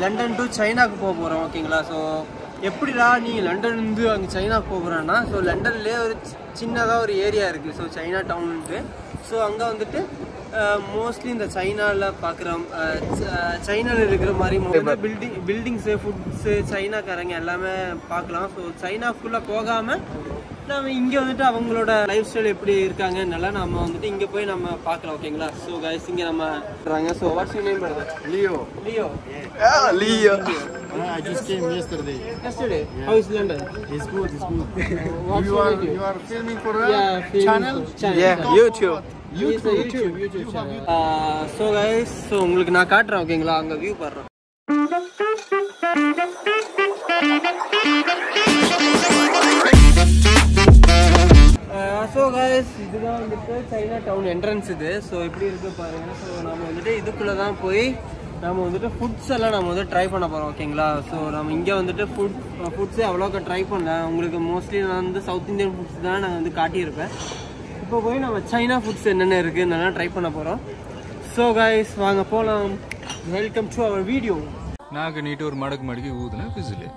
London to சைனாக்கு போக போகிறோம் ஓகேங்களா. ஸோ எப்படிடா நீ லண்டன்லேருந்து அங்கே சைனாக்கு போகிறேன்னா, ஸோ லண்டன்லேயே ஒரு சின்னதாக ஒரு ஏரியா இருக்குது, ஸோ சைனா டவுனுக்கு. ஸோ அங்கே வந்துட்டு மோஸ்ட்லி இந்த சைனாவில் பார்க்குற சைனாவில் இருக்கிற மாதிரி பில்டிங்ஸு ஃபுட்ஸு சைனாக்காரங்க எல்லாமே பார்க்கலாம். ஸோ சைனாக்குள்ளே போகாமல் நம்ம இங்கே வந்துட்டு அவங்களோட லைஃப் ஸ்டைல் எப்படி இருக்காங்கன்னால நம்ம வந்துட்டு இங்கே போய் நம்ம பார்க்கலாம் ஓகேங்களா. ஸோ கைஸ் இங்கே நம்ம இருக்காங்க. So what's your name brother? Leo. Leo. Leo. I just came yesterday. Yesterday. How is London? It's good, it's good. You are filming for a channel? Yeah, YouTube. YouTube channel. So guys, so உங்களுக்கு நான் காட்டுறேன் ஓகேங்களா, அங்கே view பாடுறேன். So guys இதுதான் வந்துட்டு China down entrance இது. So எப்படி இருக்குது பாருங்கள். ஸோ நம்ம வந்துட்டு இதுக்குள்ளே தான் போய் நம்ம வந்துட்டு ஃபுட்ஸ் எல்லாம் நம்ம வந்து ட்ரை பண்ண போகிறோம் ஓகேங்களா. ஸோ நம்ம இங்கே வந்துட்டு ஃபுட்ஸே அவ்வளோக்கா ட்ரை பண்ணல. உங்களுக்கு மோஸ்ட்லி நான் வந்து சவுத் இந்தியன் ஃபுட்ஸ் தான் நான் வந்து காட்டியிருப்பேன். இப்போ போய் நம்ம சைனா ஃபுட்ஸ் என்னென்ன இருக்குன்னு நல்லா ட்ரை பண்ண போகிறோம். ஸோ கைஸ் வாங்க போகலாம். Welcome to our video. நாக்கு நீட்டு ஒரு மடக்கு மடக்கி ஊதுனா பிசிலு.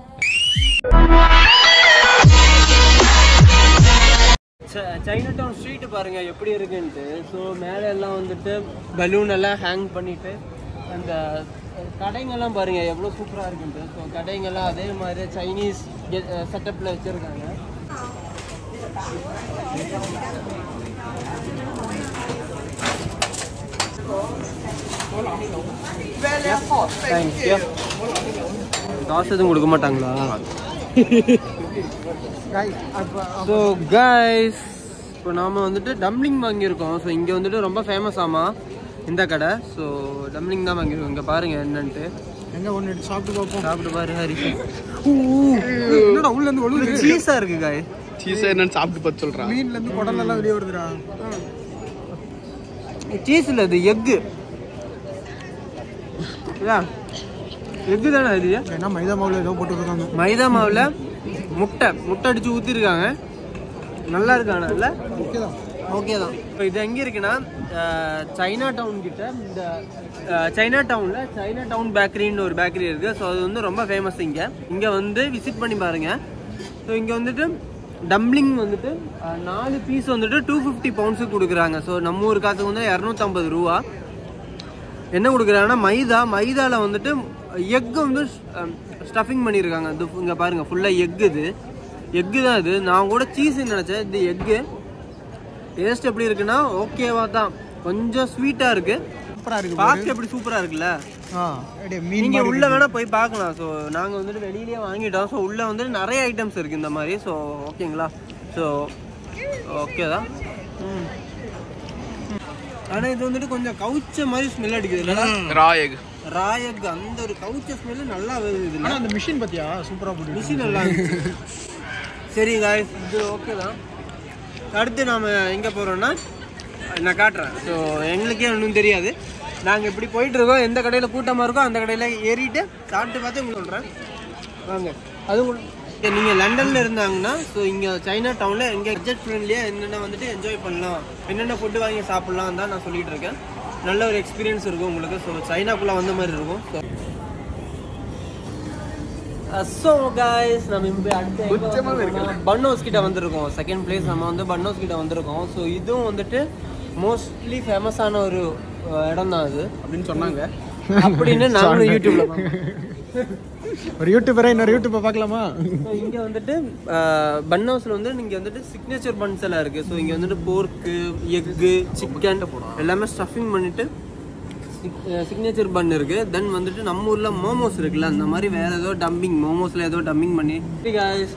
சைனா டவுன் ஸ்ட்ரீட்டு பாருங்கள் எப்படி இருக்குன்ட்டு. ஸோ மேலே எல்லாம் வந்துட்டு பலூன் எல்லாம் ஹேங் பண்ணிவிட்டு அந்த கடைங்கெல்லாம் பாருங்கள் எவ்வளோ சூப்பராக இருக்குன்ட்டு. ஸோ கடைங்கெல்லாம் அதே மாதிரி சைனீஸ் செட்டப்பில் வச்சுருக்காங்க. காசு எதுவும் கொடுக்க மாட்டாங்களா? ஸோ கைஸ் இப்போ நாம் வந்துட்டு டம்ப்ளிங் வாங்கியிருக்கோம். ஸோ இங்கே வந்துட்டு ரொம்ப ஃபேமஸ் ஆமாம் இந்த கடை. ஸோ டம்ப்ளிங் தான் வாங்கியிருக்கோம். இங்கே பாருங்கள் என்னன்ட்டு. எங்க ஒன்று எடுத்து சாப்பிட்டு பார்ப்போம். சாப்பிட்டு பாரு ஹரிஷ். என்னடா உள்ளேருந்து ஒழுங்கு சீஸாக இருக்குது காய். சீஸை என்னன்னு சாப்பிட்டு பார்த்து சொல்கிறான். மீன்லேருந்து குடலெல்லாம் வெளியே வருதுடா. சீஸ் இல்லை, இது எக்கு. எக்கு தானே இது? ஏன்னா மைதா மாவில் ஏதோ போட்டுருக்காங்க. மைதா மாவில் முட்டை அடிச்சு ஊற்றிருக்காங்க. நல்லா இருக்காண்ணா இல்லை? ஓகே தான், ஓகே தான். இப்போ இது எங்கே இருக்குன்னா சைனா டவுன் கிட்ட இந்த சைனா டவுனில் சைனா டவுன் பேக்கரின்னு ஒரு பேக்கரி இருக்குது. ஸோ அது வந்து ரொம்ப ஃபேமஸ். இங்கே வந்து விசிட் பண்ணி பாருங்கள். ஸோ இங்கே வந்துட்டு டம்ப்ளிங் வந்துட்டு 4 பீஸ் வந்துட்டு 250 பவுண்ட்ஸுக்கு கொடுக்குறாங்க. ஸோ நம்ம ஊர் காசுக்கு வந்து 250 ரூபா. என்ன கொடுக்குறாங்கன்னா மைதாவில் வந்துட்டு எக்கு வந்து ஸ்டஃபிங் பண்ணியிருக்காங்க. இது இங்கே பாருங்கள் ஃபுல்லாக எக்கு தான் இது. நான் கூட சீஸ்ன்னு நினச்சேன், இது எக்கு. டேஸ்ட் எப்படி இருக்குன்னா ஓகேவா தான், கொஞ்சம் ஸ்வீட்டாக இருக்குது. சூப்பராக இருக்குது, பார்க்க எப்படி சூப்பராக இருக்குல்ல. நீங்கள் உள்ளே வேணால் போய் பார்க்கலாம். ஸோ நாங்கள் வந்துட்டு வெளியிலேயே வாங்கிட்டோம். ஸோ உள்ளே வந்துட்டு நிறைய ஐட்டம்ஸ் இருக்குது இந்த மாதிரி. ஸோ ஓகேங்களா. ஸோ ஓகே தான். ஆனால் இது வந்துட்டு கொஞ்சம் கவுச்ச மாதிரி ஸ்மெல் அடிக்குது இல்லைனா? ராயக் அந்த ஒரு கவுச்ச ஸ்மெல்லு நல்லா வருது. ஆனால் அந்த மிஷின் பார்த்தியா சூப்பராக போட்டு. மிஷின் நல்லா இருந்துச்சு. சரி காய்ஸ் இது ஓகே தான். அடுத்து நாம் எங்கே போகிறோன்னா நான் காட்டுறேன். ஸோ எங்களுக்கே ஒன்றும் தெரியாது. நாங்கள் இப்படி போயிட்டுருக்கோம். எந்த கடையில் கூட்டமாக இருக்கோ அந்த கடையில் ஏறிட்டு சாப்பிட்டு பார்த்து உங்களுக்கு சொல்கிறேன் வாங்க. அதுவும் நீங்கள் லண்டனில் இருந்தாங்கன்னா ஸோ இங்கே சைனா டவுனில் எங்கே பட்ஜெட் ஃப்ரெண்ட்லியாக என்னென்ன வந்துட்டு என்ஜாய் பண்ணலாம், என்னென்ன ஃபுட்டு வாங்கி சாப்பிட்லாம் தான் நான் சொல்லிகிட்டு இருக்கேன். நல்ல ஒரு எக்ஸ்பீரியன்ஸ் இருக்கும் உங்களுக்கு. ஸோ சைனாக்குள்ளே வந்த மாதிரி இருக்கும். ஸோ கைஸ் நம்ம இப்போ அடுத்து பன் ஹவுஸ் கிட்ட வந்திருக்கோம். செகண்ட் பிளேஸ் நம்ம வந்து பன் ஹவுஸ் கிட்ட வந்திருக்கோம். ஸோ இதுவும் வந்துட்டு மோஸ்ட்லி ஃபேமஸான ஒரு இடம் தான் அது அப்படின்னு சொன்னாங்க. அப்படின்னு நாங்களும் யூடியூப்ல ஒரு யூடியூபரை இன்னொரு யூடியூப்பை பார்க்கலாமா? இங்கே வந்துட்டு பன் ஹவுஸில் வந்து இங்கே வந்துட்டு சிக்னேச்சர் பன்ஸ் எல்லாம் இருக்குது. ஸோ இங்கே வந்துட்டு போர்க்கு, எக்கு, சிக்கன் எல்லாமே ஸ்டஃபிங் பண்ணிவிட்டு சிக்னேச்சர் பன் இருக்குது. தென் வந்துட்டு நம்ம ஊரில் மோமோஸ் இருக்குல்ல, அந்த மாதிரி வேறு ஏதோ டம்பிங் மோமோஸில் ஏதோ டம்பிங் பண்ணி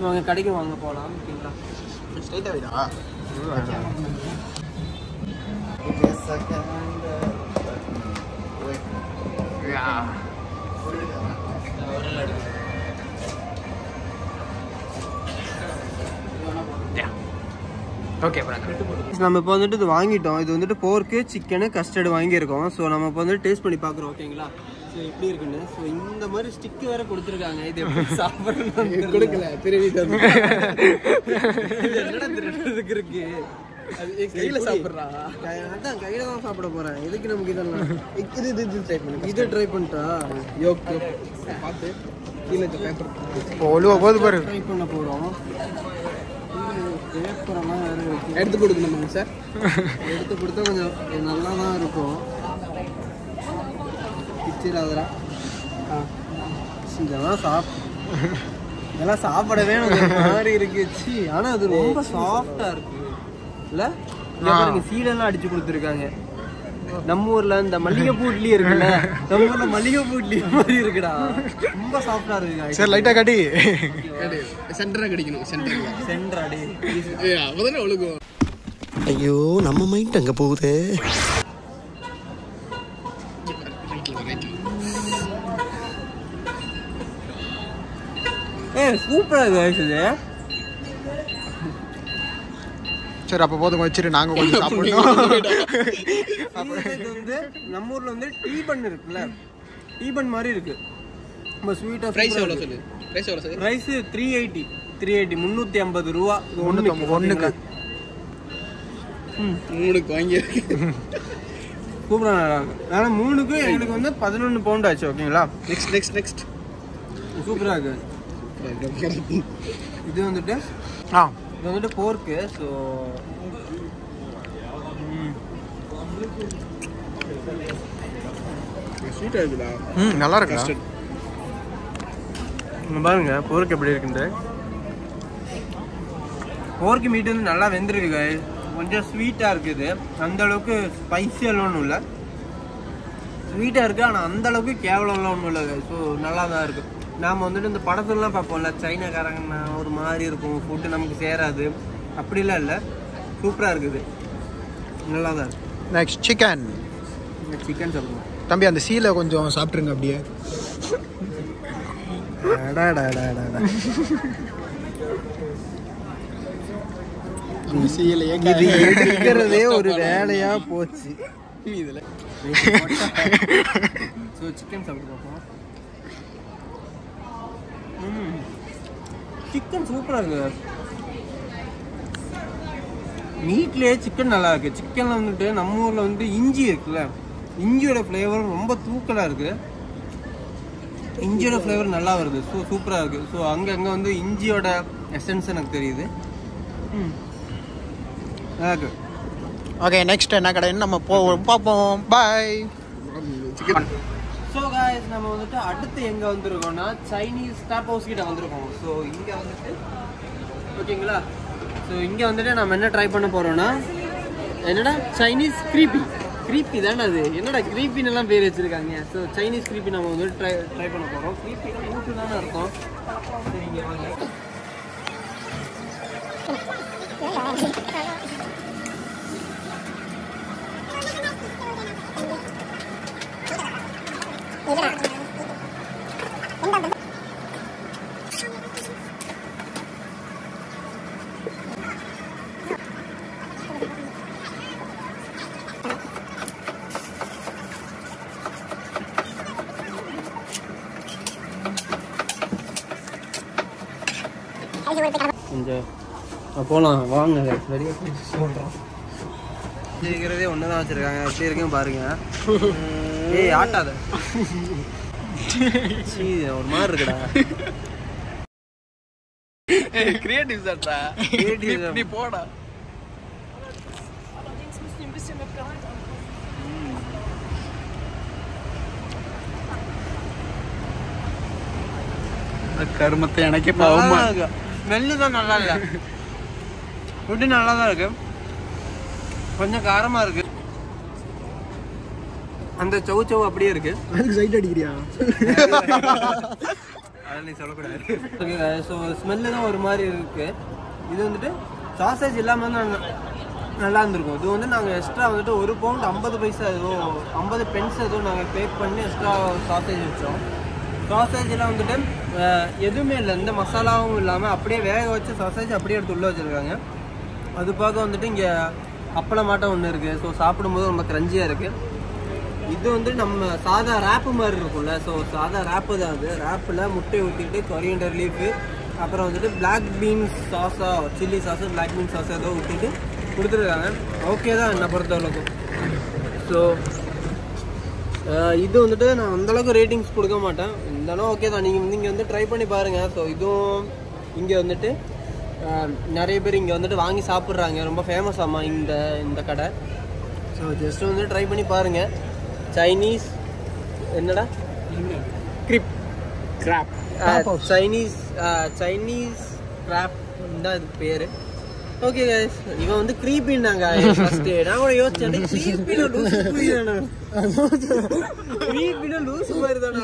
வாங்க கடைக்கு வாங்க போகலாம். ஓகேங்களா? ஓகே நம்ம இப்போ வந்துட்டு இது வாங்கிட்டோம். இது வந்துட்டு போர்க்கு, சிக்கனு, கஸ்டர்டு வாங்கியிருக்கோம். ஸோ நம்ம இப்போ வந்துட்டு டேஸ்ட் பண்ணி பார்க்குறோம். ஓகேங்களா? ஸோ ஸோ எப்படி இருக்குன்னு. ஸோ இந்த மாதிரி ஸ்டிக் வேற கொடுத்துருக்காங்க. இது எப்படி சாப்பிடணும் கொடுக்கல திருவிட்டு என்னடா திருடுறதுக்கு இருக்கு. அது கையில சாப்பிட்றா. அதான் கையில தான் சாப்பிட போறேன். எதுக்கு நமக்கு இதெல்லாம்? இது ட்ரை பண்ணிட்டா யோக் பார்த்து கீழே பேப்பர் ஒழுவா போது பாரு. ட்ரை பண்ண போறோம். பேப்பரெல்லாம் வேற இருக்கு. எடுத்து கொடுக்கணுமாங்க சார்? எடுத்து கொடுத்தா கொஞ்சம் நல்லா தான் இருக்கும். பிச்சிடாதரா. இதெல்லாம் சாப்பிடவே எனக்கு மாதிரி இருக்கு. ஆனா அது ரொம்ப சாஃப்டா இருக்கு இல்ல? சீடெல்லாம் அடிச்சு கொடுத்துருக்காங்க. நம்ம ஊர்ல இந்த மல்லிகைப்பூ இட்லி இருக்குல்ல, நம்ம ஊர்ல மல்லிகைப்பூ இட்லி மாதிரி இருக்குடா. ரொம்ப சாஃப்டா இருக்கு. சரி லைட்டா காட்டி சென்டரா கிடைக்கணும். சென்டர் அடி அவதானே ஒழுகும். ஐயோ நம்ம மைண்ட் அங்க போகுது. சூப்பரா இருக்கு இது. சரி அப்ப போதும் வச்சிரு, நாங்க கொஞ்சம் சாப்பிடணும். இது வந்து நம்ம ஊர்ல வந்து டீ பன் இருக்குல்ல, டீ பன் மாதிரி இருக்கு. ரொம்ப ஸ்வீட்டா. பிரைஸ் எவ்வளவு சொல்லு? பிரைஸ் எவ்வளவு சொல்லு? பிரைஸ் 380 350 ரூபா. 1க்கு மூணுக்கு வாங்கி சூப்பரா நல்லா இருக்கு. ஆனா 3க்கு எங்களுக்கு வந்து 11 பவுண்ட் ஆச்சு. ஓகேங்களா? நெக்ஸ்ட் சூப்பரா இருக்கு. இது வந்துட்டு இது வந்துட்டு போர்க்கு. ஸோ ஸ்வீட்டா இருக்குடா. நல்லா இருக்கு. பாருங்க போர்க்கு எப்படி இருக்குன்ட்டு. போர்க்கு மீட் வந்து நல்லா வெந்திருக்கு. கொஞ்சம் ஸ்வீட்டா இருக்குது. அந்த அளவுக்கு ஸ்பைசியெல்லாம் ஒன்றும் இல்லை. ஸ்வீட்டா இருக்கு ஆனா அந்த அளவுக்கு கேவலம்லாம் ஒன்றும் இல்லை. ஸோ நல்லா தான் இருக்கு. நாம் வந்துட்டு இந்த படத்துலலாம் பார்ப்போம்ல, சைனாக்காரங்க ஒரு மாதிரி இருக்கும், ஃபுட்டு நமக்கு சேராது, அப்படிலாம் இல்லை. சூப்பராக இருக்குது, நல்லா தான் இருக்கு. Next chicken. சிக்கன் சாப்பிடுவோம் தம்பி. அந்த சீலை கொஞ்சம் சாப்பிட்ருங்க அப்படியே. இது எடுக்கிறதே ஒரு வேலையா போச்சு இதுல. ஸோ சிக்கன் சாப்பிட்டு பார்ப்போம். சிக்கன் சூப்பராக இருக்கு. மீட்லேயே சிக்கன் நல்லா இருக்கு. சிக்கன்ல வந்துட்டு நம்ம ஊர்ல வந்து இஞ்சி இருக்குல்ல, இஞ்சியோட ஃப்ளேவர் ரொம்ப தூக்கலாக இருக்கு. இஞ்சியோட ஃப்ளேவர் நல்லா வருது. ஸோ சூப்பராக இருக்கு. ஸோ அங்கங்கே வந்து இஞ்சியோட எசன்ஸ் எனக்கு தெரியுது. நல்லா இருக்கு. ஓகே நெக்ஸ்ட் என்ன கடைன்னு நம்ம பார்ப்போம். பாய். ஸோ காய்ஸ் நம்ம வந்துட்டு அடுத்து எங்கே வந்திருக்கோம்னா சைனீஸ் டாப் ஹவுஸ் கிட்ட வந்திருக்கோம். ஸோ இங்கே வந்துட்டு ஓகேங்களா. ஸோ இங்கே வந்துட்டு நம்ம என்ன ட்ரை பண்ண போகிறோம்னா, என்னடா சைனீஸ் க்ரீப்பி தானே அது. என்னடா க்ரீப்பின்னு எல்லாம் பேர் வச்சுருக்காங்க. ஸோ சைனீஸ் க்ரீப்பி நம்ம வந்துட்டு ட்ரை பண்ண போகிறோம். க்ரீப்பி ஊட்டு தானே இருக்கும். சரி இங்கே வாங்க. கொஞ்சம் போகலாம் வாங்க. நிறைய சொல்கிறோம். இருக்கிறதே ஒன்று தான் வச்சுருக்காங்க. எப்படி இருக்குன்னு பாருங்க. ஏய் ஆட்டாத, ஒரு மாதிரி இருக்குடா. கிரியேட்டிவ் சார்டா. நீ போடா. கருமத்தை எனக்கே பாவமா. ஸ்மெல்லு தான் நல்லா இல்லை, ஃபுட்டு நல்லா தான் இருக்கு. கொஞ்சம் காரமாக இருக்கு. அந்த சவு அப்படியே இருக்கு. சைட் அடிக்கிறியா? அதை நீ சொல்லக்கூடாது. ஓகே ஸோ ஸ்மெல்லு தான் ஒரு மாதிரி இருக்கு. இது வந்துட்டு சாசேஜ் இல்லாமல் தான் நல்லா இருந்திருக்கும். இது வந்து நாங்கள் எக்ஸ்ட்ரா வந்துட்டு 1 பவுண்ட் 50 பைசா ஏதோ 50 பென்ஸ் ஏதோ நாங்கள் பே பண்ணி எக்ஸ்ட்ரா சாசேஜ் வச்சோம். சாசேஜெலாம் வந்துட்டு எதுவுமே இல்லை, எந்த மசாலாவும் இல்லாமல் அப்படியே வேக வச்ச சாசேஜ் அப்படியே எடுத்து உள்ளே வச்சுருக்காங்க. அது பார்க்க வந்துட்டு இங்கே அப்பளம் மாட்டம் ஒன்று இருக்குது. ஸோ சாப்பிடும்போது ரொம்ப க்ரன்ச்சியாக இருக்குது. இது வந்து நம்ம சாதா ரேப்பு மாதிரி இருக்கும்ல, ஸோ சாதா ரேப்பு தான் அது. ரேப்பில் முட்டை ஊற்றிட்டு கொரியண்டர் லீஃபு, அப்புறம் வந்துட்டு பிளாக் பீன்ஸ் சாஸா, சில்லி சாஸு, பிளாக் பீன்ஸ் சாஸா ஏதோ ஊற்றிட்டு கொடுத்துருக்காங்க. ஓகே தான் என்னை பொறுத்தவரைக்கும். ஸோ இது வந்துட்டு நான் அந்தளவுக்கு ரேட்டிங்ஸ் கொடுக்க மாட்டேன், இருந்தாலும் ஓகே தான். நீங்கள் வந்து ட்ரை பண்ணி பாருங்கள். ஸோ இதுவும் இங்கே வந்துட்டு நிறைய பேர் இங்கே வந்துட்டு வாங்கி சாப்பிட்றாங்க, ரொம்ப ஃபேமஸ் ஆமா இந்த கடை. ஸோ ஜஸ்ட் வந்து ட்ரை பண்ணி பாருங்கள். சைனீஸ் என்னடா கிராப் சைனீஸ் கிராப் தான் இதுக்கு பேர். ஓகே கைஸ், இவன் வந்து க்ரீப்பின்னாங்க ஃபர்ஸ்ட். நான் கூட யோசிச்சேன் க்ரீப்பினா லூஸ் மாதிரி தானே.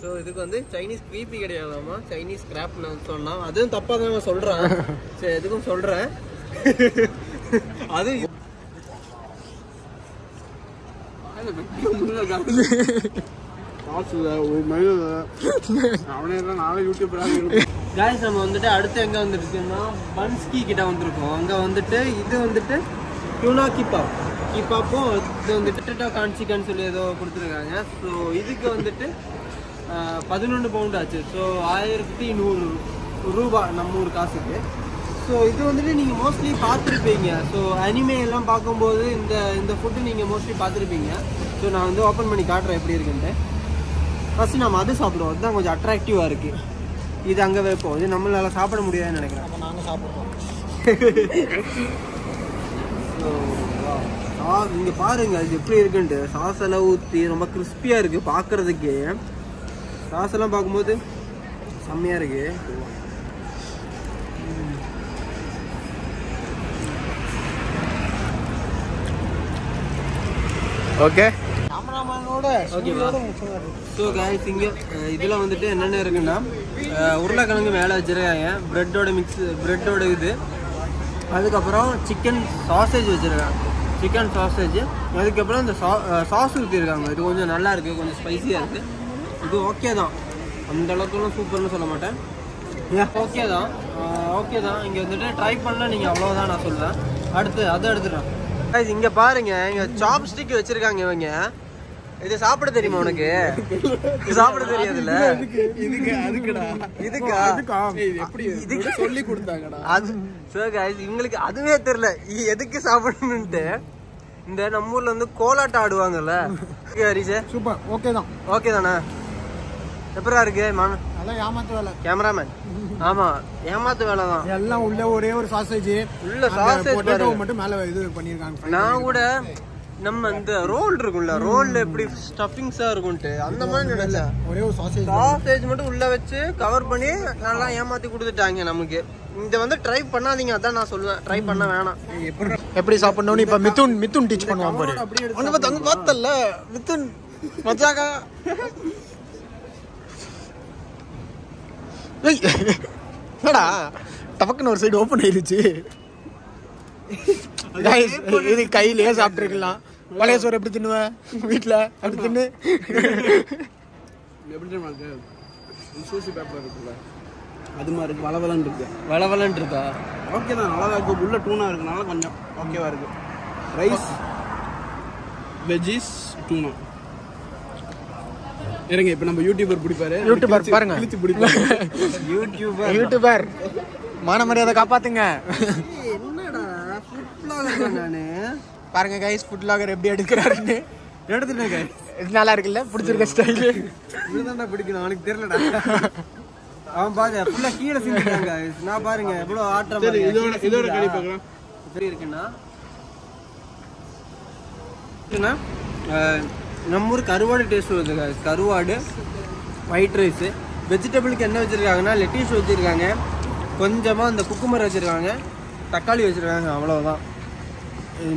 ஸோ இதுக்கு வந்து சைனீஸ் க்ரீப்பி கிடையாதாமா, சைனீஸ் கிராப் நான் சொன்னான். அதுவும் தப்பாக தான் நான் சொல்கிறேன். சரி எதுக்கும் சொல்கிறேன். அது காய்ஸ் நம்ம வந்துட்டு அடுத்து எங்கே வந்துருக்குன்னா பன்ஸ்கி கிட்ட வந்திருக்கோம். அங்கே வந்துட்டு இது வந்துட்டு டியூனா கிப்பாப்பும் இது வந்துட்டு கான்சிகன்னு சொல்லி ஏதோ கொடுத்துருக்காங்க. ஸோ இதுக்கு வந்துட்டு 11 பவுண்ட் ஆச்சு. ஸோ 1100 ரூபா நம்ம ஊர் காசுக்கு. ஸோ இது வந்துட்டு நீங்கள் மோஸ்ட்லி பார்த்துருப்பீங்க. ஸோ அனிமே எல்லாம் பார்க்கும்போது இந்த ஃபுட்டு நீங்கள் மோஸ்ட்லி பார்த்துருப்பீங்க. ஸோ நான் வந்து ஓப்பன் பண்ணி காட்டுறேன் எப்படி இருக்குன்ட்டு. ஃபஸ்ட்டு நம்ம அது சாப்பிடுவோம், அதுதான் கொஞ்சம் அட்ராக்டிவாக இருக்குது. இது அங்கே வைப்போம், இது நம்மளால் சாப்பிட முடியாதுன்னு நினைக்கிறேன். அப்போ நாங்கள் சாப்பிட்றோம். இங்கே பாருங்கள் இது எப்படி இருக்குன்ட்டு. சாஸ் எல்லாம் ஊற்றி ரொம்ப கிறிஸ்பியாக இருக்குது பார்க்குறதுக்கே. சாஸ் எல்லாம் பார்க்கும்போது செம்மையாக இருக்குது. ஓகே ஓகேவா? ஸோ கைஸ் இங்கே இதில் வந்துட்டு என்னென்ன இருக்குன்னா உருளைக்கிழங்கு மேலே வச்சுருக்காங்க, ப்ரெட்டோட இது. அதுக்கப்புறம் சிக்கன் சாசேஜ் வச்சுருக்காங்க, சிக்கன் சாசேஜ். அதுக்கப்புறம் இந்த சாஸ் ஊற்றிருக்காங்க. இது கொஞ்சம் நல்லா இருக்குது, கொஞ்சம் ஸ்பைஸியாக இருக்குது. இது ஓகே தான், அந்த அளவுக்குலாம் சூப்பர்னு சொல்ல மாட்டேன். ஓகே தான், ஓகே தான். இங்கே வந்துட்டு ட்ரை பண்ணலாம் நீங்கள், அவ்வளோதான் நான் சொல்லுவேன். அதை எடுத்துட்டேன். இங்கே பாருங்க, இங்கே சாப்ஸ்டிக் வச்சுருக்காங்க இவங்க. இது சாப்பிட தெரியுமா உனக்கு? சாப்பிட தெரியாதுல்ல? இதுக்கு சொல்லி கொடுத்தாங்கடா. அது இவங்களுக்கு அதுவே தெரியல எதுக்கு சாப்பிடணும்ட்டு. இந்த நம்ம ஊர்ல வந்து கோலாட்டம் ஆடுவாங்கல்ல ஹரிஷே. சூப்பர், ஓகே தான். ஓகே தானே? எப்படா இருக்கு? அதெல்லாம் ஏமாத்து வேலை. கேமராமேன் ஆமா, ஏமாத்து வேலை தான். எல்லாம் உள்ள ஒரே ஒரு சாசேஜ், உள்ள சாசேஜ் மட்டும் மேல இது பண்ணிருக்காங்க. நான் கூட நம்ம இந்த ரோல் இருக்கும்ல, ரோல்ல எப்படி ஸ்டஃபிங்ஸா இருக்கும்ட்டு அந்த மாதிரி நினைச்சேன். ஒரே ஒரு சாசேஜ் மட்டும் உள்ள வச்சு கவர் பண்ணி நல்லா ஏமாத்தி கொடுத்துட்டாங்க நமக்கு. இந்த வந்து ட்ரை பண்ணாதீங்க, அதான் நான் சொல்லுவேன். ட்ரை பண்ண வேணாம். எப்படி சாப்பிடணும்னு இப்ப மிதுன் டீச் பண்ணுவான் பாரு. அங்க பார்த்தல்ல மிதுன் மஜாகா. என்னடா டபக்குன்னு ஒரு சைடு ஓபன் ஆயிருச்சு. இது கையிலேயே சாப்பிட்டுருக்கலாம். பழைய சோறு எப்படி தின்னுவேன் வீட்டுல? அப்படி தின்னு. எப்படி இருக்கு? சூசி பேப்பர் இருக்குல்ல, அது மாதிரி இருக்கு. வளவலன்னு இருக்கு. வளவலன்னு இருக்கா? ஓகே தான், நல்லா இருக்கு. உள்ள டூனா இருக்குனால கொஞ்சம் ஓகேவா இருக்கு. ரைஸ், வெஜ்ஜீஸ், டூனா. இருங்க, இப்ப நம்ம யூடியூபர் பிடிப்பாரு. யூடியூபர் பாருங்க, யூடியூபர் மான மரியாதை காப்பாத்துங்க. என்னடா ஃபுட் ப்ளாகர் நானு. பாருங்க கைஸ், ஃபுட் ப்ளாகர் எப்படி எடுக்கிறாருன்னு. எடுத்துட்டேன் கைஸ். இது நல்லா இருக்குல்ல? பிடிச்சிருக்க ஸ்டைல். இதுதான்டா பிடிக்கணும், அவனுக்கு தெரியலடா. அவன் பாரு ஃபுல்லா கீழே சிந்திட்டாங்க. நான் பாருங்க எவ்வளவு ஆட்டம். சரி, இதோட கடி பார்க்கலாம். சரி இருக்குன்னா நம்ம ஊர் கருவாடு டேஸ்ட் வருது. கருவாடு, ஒயிட் ரைஸு, வெஜிடபிளுக்கு என்ன வச்சுருக்காங்கன்னா லெட்டிஷ் வச்சுருக்காங்க, கொஞ்சமாக இந்த குக்குமர் வச்சுருக்காங்க, தக்காளி வச்சுருக்காங்க, அவ்வளோதான்.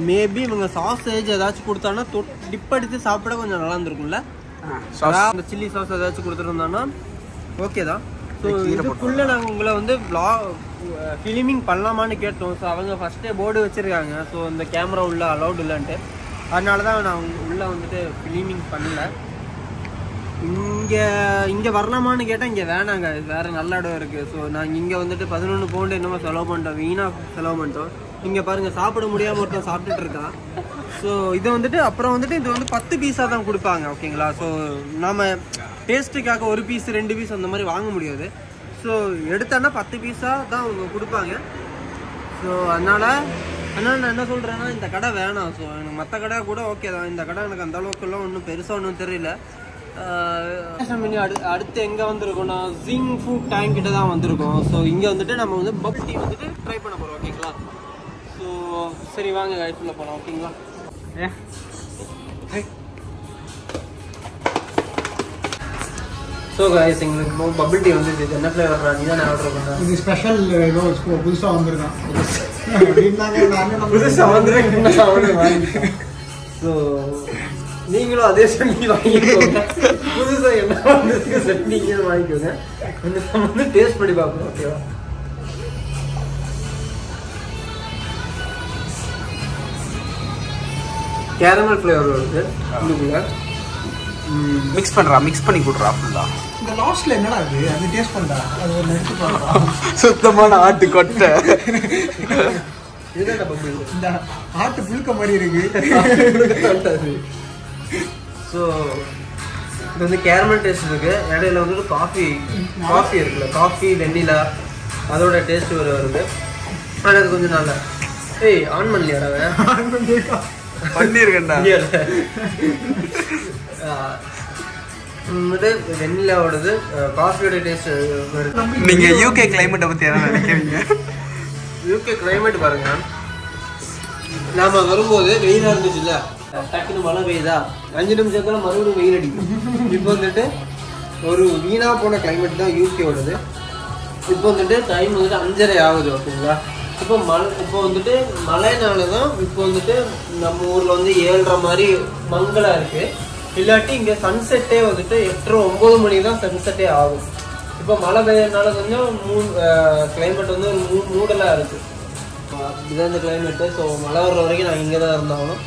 மேபி இவங்க சாசேஜ் ஏதாச்சும் கொடுத்தாங்கன்னா டிப் அடித்து சாப்பிட கொஞ்சம் நல்லா இருந்திருக்கும்ல. அந்த சில்லி சாஸ் ஏதாச்சும் கொடுத்துருந்தோன்னா ஓகே தான். ஸோ இதுக்குள்ளே நாங்கள் உங்களை வந்து ஃபிலிமிங் பண்ணலாமான்னு கேட்டோம். ஸோ அவங்க ஃபஸ்ட்டே போர்டு வச்சுருக்காங்க. ஸோ இந்த கேமரா உள்ள அலௌட் இல்லைன்ட்டு, அதனால தான் நான் உள்ளே வந்துட்டு ஃபிலிமிங் பண்ணல. இங்கே வரலாமான்னு கேட்டால் இங்கே வேணாங்க, வேறு நல்ல இடம் இருக்குது. ஸோ நாங்கள் இங்கே வந்துட்டு 11 பவுண்டு என்னமோ செலவு பண்ணிட்டோம், வீணாக செலவு பண்ணிட்டோம். இங்கே பாருங்கள் சாப்பிட முடியாமல் ஒருத்தன் சாப்பிட்டுட்டு இருக்கான். ஸோ இதை வந்துட்டு அப்புறம் வந்துட்டு இது வந்து 10 பீஸாக தான் கொடுப்பாங்க ஓகேங்களா. ஸோ நம்ம டேஸ்ட்டுக்காக 1 பீஸ் 2 பீஸ் அந்த மாதிரி வாங்க முடியாது. ஸோ எடுத்தோன்னா 10 பீஸாக தான் அவங்க கொடுப்பாங்க. ஸோ அதனால் நான் என்ன சொல்கிறேன்னா இந்த கடை வேணாம். ஸோ எனக்கு மற்ற கடை கூட ஓகே தான், இந்த கடை எனக்கு அந்த அளவுக்குலாம் ஒன்றும் பெருசாக ஒன்றும் தெரியல. அடுத்து எங்கே வந்திருக்கோம்னா ஜிங் ஃபுட் டேங்க் கிட்ட தான் வந்திருக்கோம். ஸோ இங்கே வந்துட்டு நம்ம வந்து பபிள் டீ வந்துட்டு ட்ரை பண்ண போகிறோம் ஓகேங்களா. ஸோ சரி வாங்க கைஃபுல்ல போகலாம் ஓகேங்களா. ஸோ கைஸ் எங்களுக்கு பபிள் டீ வந்து இது என்ன ஃப்ளேவர் நீ தான் ஆர்டர் பண்ணேன். இது ஸ்பெஷல் ஏதோ புதுசாக வந்திருக்கான். புதுசாக வந்துருக்கேன். ஸோ நீங்களும் அதே சொல்லி வாங்கிக்கோங்க. புதுசாக என்ன வந்துருக்கு சரி நீங்களும் வாங்கிக்கோங்க. நம்ம வந்து டேஸ்ட் பண்ணி பார்ப்போம் ஓகேவா. கேரமல் ஃப்ளேவர் வருது உள்ளுக்குள்ள. மிக்ஸ் பண்ணி கொடுறா ஃபுல்லா. இந்த லாஸ்ட்ல என்னடா இது? அது டேஸ்ட் பண்ணா அது ஒரு நெக்ஸ்ட் பண்ணுறா. சுத்தமான ஆட்டு கொட்டை. இதுதான் பபிள். இந்த ஆட்டு புழுக்க மாதிரி இருக்கு. ஸோ இது வந்து கேரமல் டேஸ்ட் இருக்கு. இடையில வந்துட்டு காஃபி இருக்குல்ல, காஃபி வெண்ணிலா அதோட டேஸ்ட் வருது. ஆனால் அது கொஞ்சம் நல்லா ஆன் பண்ணலையாடாவே பண்ணிருக்கேன்டா. வெண்ணிலாவோடது காஃபியோட டேஸ்ட் வருது. நீங்க யூகே கிளைமேட்டை பத்தி என்ன நினைக்கிறீங்க? யூகே கிளைமேட் பாருங்க. நாம வரும்போது வெயிலாக இருந்துச்சுல்ல, டக்குன்னு மழை பெய்யுதா 5 நிமிஷத்துல மறுபடியும் வெயில் அடிக்கும். இப்போ வந்துட்டு ஒரு வீணா போன கிளைமேட் தான் யூகேவோடது. இப்போ வந்துட்டு டைம் வந்துட்டு 5:30 ஆகுது ஓகேங்களா. இப்போ வந்துட்டு மழைனால தான் இப்போ வந்துட்டு நம்ம ஊர்ல வந்து 7:30 மாதிரி மங்களா இருக்கு. இல்லாட்டி இங்க சன்செட்டே வந்துட்டு 8:30 9 மணி தான் சன்செட்டே ஆகும். இப்போ மழை பெய்யறதுனால கொஞ்சம் கிளைமேட் வந்து ஒரு மூடலா இருக்கு. இதுதான் இந்த கிளைமேட்டு. ஸோ மழை வர்ற வரைக்கும் நான் இங்கே தான் இருந்தாலும்.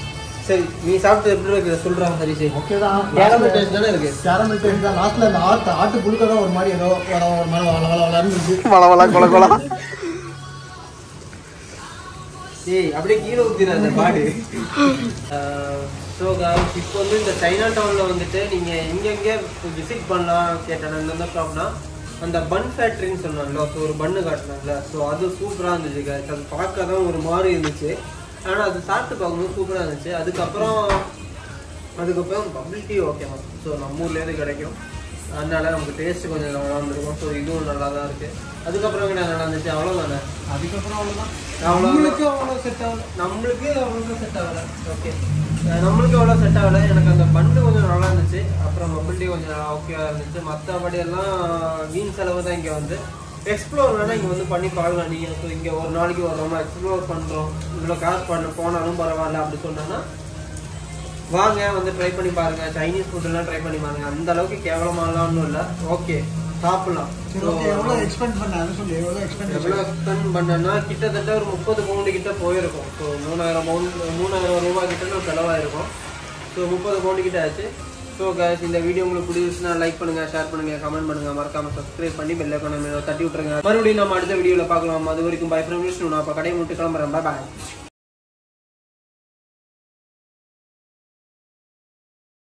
சரி நீ சாப்பிட்டு எப்படி இருக்கு சொல்றாங்க. சரி சரி ஓகே தான். கேரமல் டேஸ்ட் தானே இருக்கு. கேரமல் டேஸ்ட் தான். லாஸ்ட்ல அந்த ஆட்டு புழுக்க தான் ஒரு மாதிரி ஏதோ ஒரு மாதிரி வளர்ந்து இருக்கு. வளவளா கொல ஏய் அப்படியே கீழே ஊத்திடாத பாடு. ஸோ இப்போ வந்து இந்த சைனா டவுனில் வந்துட்டு நீங்கள் எங்கெங்கே விசிட் பண்ணலாம் கேட்டேன். எந்தெந்த ஷாப்னா அந்த பன் ஃபேக்ட்ரின்னு சொன்னாங்களோ, ஸோ ஒரு பன்னு காட்டினாங்களே, ஸோ அது சூப்பராக இருந்துச்சு guys. அது பார்க்க தான் ஒரு மாதிரி இருந்துச்சு, ஆனால் அது சாப்பிட்டு பார்க்கும்போது சூப்பராக இருந்துச்சு. அதுக்கப்புறம் பபிள் டீ ஓகேவா. ஸோ நம்ம ஊர்லேருந்து கிடைக்கும், அதனால நமக்கு டேஸ்ட்டு கொஞ்சம் நல்லா இருந்திருக்கும். ஸோ இதுவும் நல்லா தான் இருக்குது. அதுக்கப்புறம் என்ன நல்லா இருந்துச்சு அவ்வளோதானே. அதுக்கப்புறம் அவ்வளோதான். நம்மளுக்கு அவ்வளோ செட் ஆகலை. நம்மளுக்கு அவ்வளோ செட் ஆகலை. ஓகே நம்மளுக்கு அவ்வளோ செட் ஆகலை. எனக்கு அந்த பண்டு கொஞ்சம் நல்லா இருந்துச்சு. அப்புறம் பபிள் டீ கொஞ்சம் நல்லா ஓகேவா இருந்துச்சு. மற்றபடி எல்லாம் வீண் செலவு தான். இங்கே வந்து எக்ஸ்ப்ளோர் வேணால் இங்கே வந்து பண்ணி பார்க்கலாம் நீங்கள். ஸோ இங்கே ஒரு நாளைக்கு வர்றோமா எக்ஸ்ப்ளோர் பண்ணுறோம், இவ்வளோ காசு போனாலும் பரவாயில்ல அப்படி சொன்னோன்னா வாங்க வந்து ட்ரை பண்ணி பாருங்கள். சைனீஸ் ஃபுட்டெல்லாம் ட்ரை பண்ணி பாருங்கள். அந்த அளவுக்கு கேவலமாகலாம்னு இல்லை, ஓகே சாப்பிடலாம். எவ்வளோ எக்ஸ்பெண்ட் பண்ணேன்னா கிட்டத்தட்ட ஒரு 30 பவுண்டு கிட்ட போயிருக்கும். ஸோ 3000 ரூபாய் கிட்ட செலவாயிருக்கும். ஸோ 30 பவுண்டு கிட்ட ஆச்சு. ஸோ கைஸ் இந்த வீடியோ உங்களுக்கு பிடிச்சிருச்சுன்னா லைக் பண்ணுங்கள், ஷேர் பண்ணுங்கள், கமெண்ட் பண்ணுங்கள், மறக்காமல் சப்ஸ்கிரைப் பண்ணி பெல் ஐகானை தட்டி விட்டுருங்க. மறுபடியும் நம்ம அடுத்த வீடியோவில் பார்க்கலாம். அது வரைக்கும் பை ஃப்ரம் விஷ்ணு. நான் இப்போ கடையை விட்டு கிளம்புறேன். பாய்.